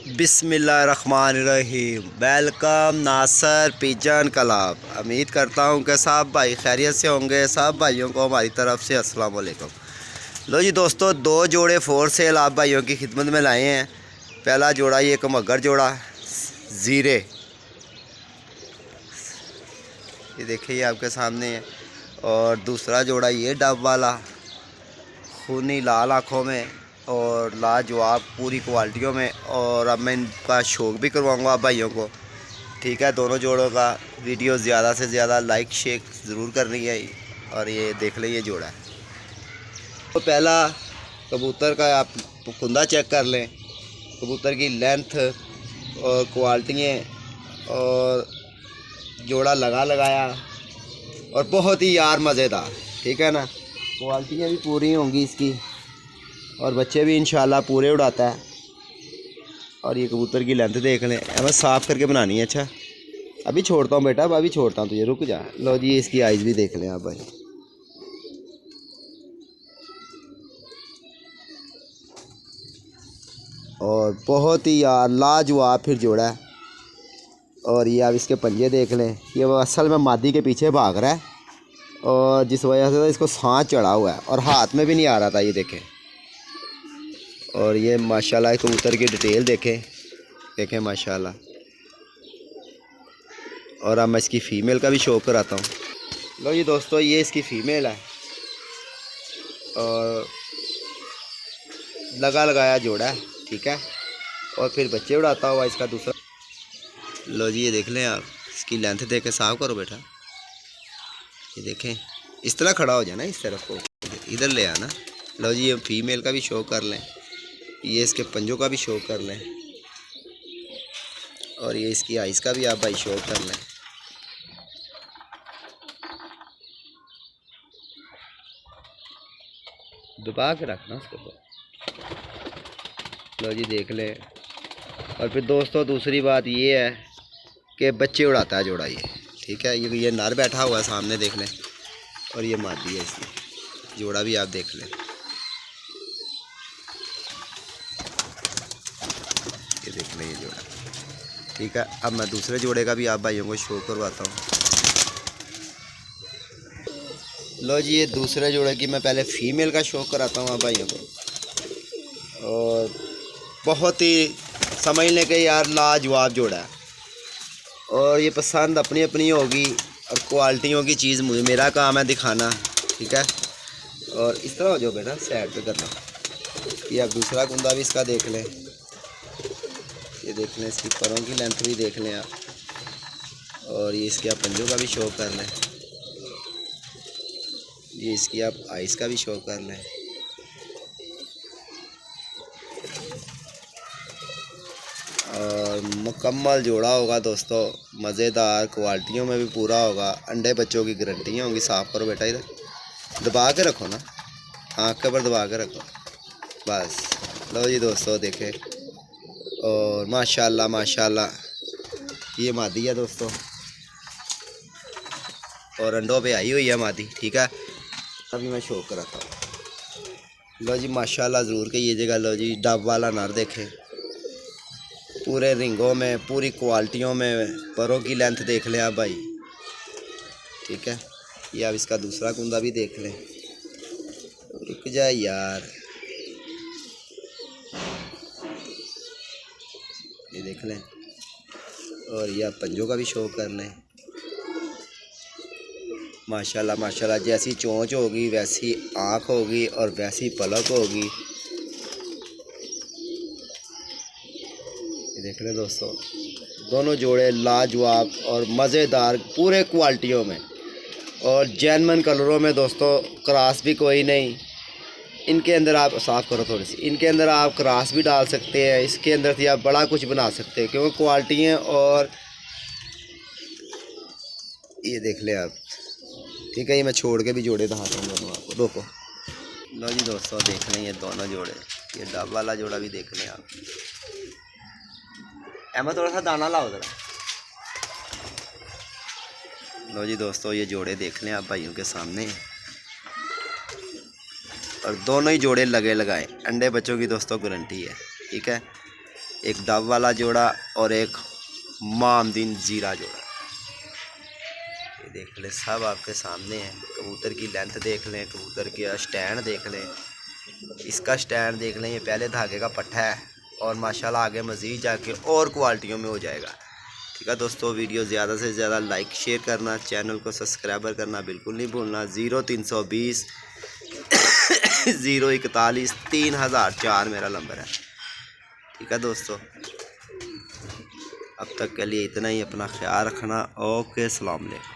बिस्मिल्लाहिर्रहमानिर्रहीम। वेलकम नासर pigeon club. उम्मीद करता हूँ कि सब भाई खैरियत से होंगे। सब भाइयों को हमारी तरफ से अस्सलाम वालेकुम। लो जी दोस्तों, दो जोड़े फोर सेल आप भाइयों की खिदमत में लाए हैं। पहला जोड़ा ये एक मगर जोड़ा ज़ीरे, ये देखिए आपके सामने है। और दूसरा जोड़ा ये डब वाला खूनी लाल आँखों में और लाजवाब पूरी क्वालिटियों में। और अब मैं इनका शौक़ भी करवाऊँगा आप भाइयों को। ठीक है, दोनों जोड़ों का वीडियो ज़्यादा से ज़्यादा लाइक शेयर ज़रूर करनी है। और ये देख लें, ये जोड़ा है। तो पहला कबूतर का आप कुंदा चेक कर लें, कबूतर की लेंथ और क्वालिटियाँ और जोड़ा लगाया और बहुत ही यार मज़ेदार। ठीक है ना, क्वालिटियाँ भी पूरी होंगी इसकी और बच्चे भी इंशाल्लाह पूरे उड़ाता है। और ये कबूतर की लेंथ देख लें, हमें साफ़ करके बनानी है। अच्छा अभी छोड़ता हूँ बेटा, अब अभी छोड़ता हूँ तुझे, रुक जा। लो जी, इसकी आइज़ भी देख लें आप भाई। और बहुत ही यार लाजवाब फिर जोड़ा है। और ये आप इसके पंजे देख लें, ये वो असल में मादी के पीछे भाग रहा है और जिस वजह से इसको सांस चढ़ा हुआ है और हाथ में भी नहीं आ रहा था, ये देखें। और ये माशाल्लाह कबूतर की डिटेल देखें माशाल्लाह। और अब मैं इसकी फ़ीमेल का भी शो कराता हूँ। लो जी दोस्तों, ये इसकी फ़ीमेल है और लगाया जोड़ा है। ठीक है, और फिर बच्चे उड़ाता हुआ इसका दूसरा। लो जी, ये देख लें आप, इसकी लेंथ देख के साफ करो बेटा। ये देखें, इस तरह खड़ा हो जाना, इस तरफ को इधर ले आना। लो जी, ये फीमेल का भी शो कर लें, ये इसके पंजों का भी शो कर लें और ये इसकी आइज़ का भी आप भाई शो कर लें। दबा के रखना उसको तो। लो जी देख लें। और फिर दोस्तों दूसरी बात ये है कि बच्चे उड़ाता है जोड़ा ये। ठीक है, ये नर बैठा हुआ है सामने, देख लें। और ये मादी है इसकी, जोड़ा भी आप देख लें। ये देख लें, ये जोड़ा। ठीक है, अब मैं दूसरे जोड़े का भी आप भाइयों को शो करवाता हूँ। लो जी, ये दूसरे जोड़े की मैं पहले फ़ीमेल का शो कराता हूँ आप भाइयों को। और बहुत ही समझ लें कि यार लाजवाब जोड़ा है। और ये पसंद अपनी अपनी होगी और क्वालिटियों की चीज़ मेरा काम है दिखाना। ठीक है, और इस तरह हो जाओ बेटा, साइड पे करना। ये अब दूसरा कुंदा भी इसका देख लें, ये देख लें, इसकी परों की लेंथ भी देख लें आप। और ये इसके आप पंजों का भी शो कर लें, ये इसकी आप आइज़ का भी शो कर लें। और मुकम्मल जोड़ा होगा दोस्तों, मज़ेदार, क्वालिटियों में भी पूरा होगा। अंडे बच्चों की गारंटियाँ होंगी। साफ़ करो बेटा, इधर दबा के रखो ना, आँख के ऊपर दबा के रखो बस। लो जी दोस्तों देखें, और माशाल्लाह माशाल्लाह ये मादी है दोस्तों और अंडों पे आई हुई है मादी। ठीक है, अभी मैं शो कराता हूँ। लो जी माशाल्लाह ज़रूर के ये जगह। लो जी, डब वाला नर देखें, पूरे रिंगों में, पूरी क्वालिटियों में। परों की लेंथ देख लें आप भाई। ठीक है, ये अब इसका दूसरा कुंदा भी देख लें। रुक जाए यार, ये देख लें। और ये आप पंजों का भी शो कर लें। माशाल्लाह माशाल्लाह, जैसी चोंच होगी वैसी आँख होगी और वैसी पलक होगी। ये देख लें दोस्तों, दोनों जोड़े लाजवाब और मज़ेदार पूरे क्वालिटियों में और जेन्युइन कलरों में दोस्तों। क्रॉस भी कोई नहीं इनके अंदर। आप साफ़ करो थोड़ी सी, इनके अंदर आप क्रॉस भी डाल सकते हैं, इसके अंदर से आप बड़ा कुछ बना सकते हैं क्योंकि क्वालिटी है। और ये देख लें आप। ठीक है, ये मैं छोड़ के भी जोड़े दिखाता हूँ दोनों आपको, रोको। लो जी दोस्तों देख लें, ये दोनों जोड़े, ये डब वाला जोड़ा भी देख लें आप। एमा थोड़ा सा दाना लाओ ज़रा। लो जी दोस्तों, ये जोड़े देख लें आप भाइयों के सामने। और दोनों ही जोड़े लगाए, अंडे बच्चों की दोस्तों गारंटी है। ठीक है, एक डब वाला जोड़ा और एक मामदीन जीरा जोड़ा। ये देख लें, सब आपके सामने है। कबूतर की लेंथ देख लें, कबूतर का स्टैंड देख लें, इसका स्टैंड देख लें। ये पहले धागे का पट्टा है और माशाल्लाह आगे मज़ीद जाके और क्वालिटियों में हो जाएगा। ठीक है दोस्तों, वीडियो ज़्यादा से ज़्यादा लाइक शेयर करना, चैनल को सब्सक्राइबर करना बिल्कुल नहीं भूलना। 0320 041 3004 मेरा नंबर है। ठीक है दोस्तों, अब तक के लिए इतना ही। अपना ख्याल रखना। ओके, अस्सलाम वालेकुम।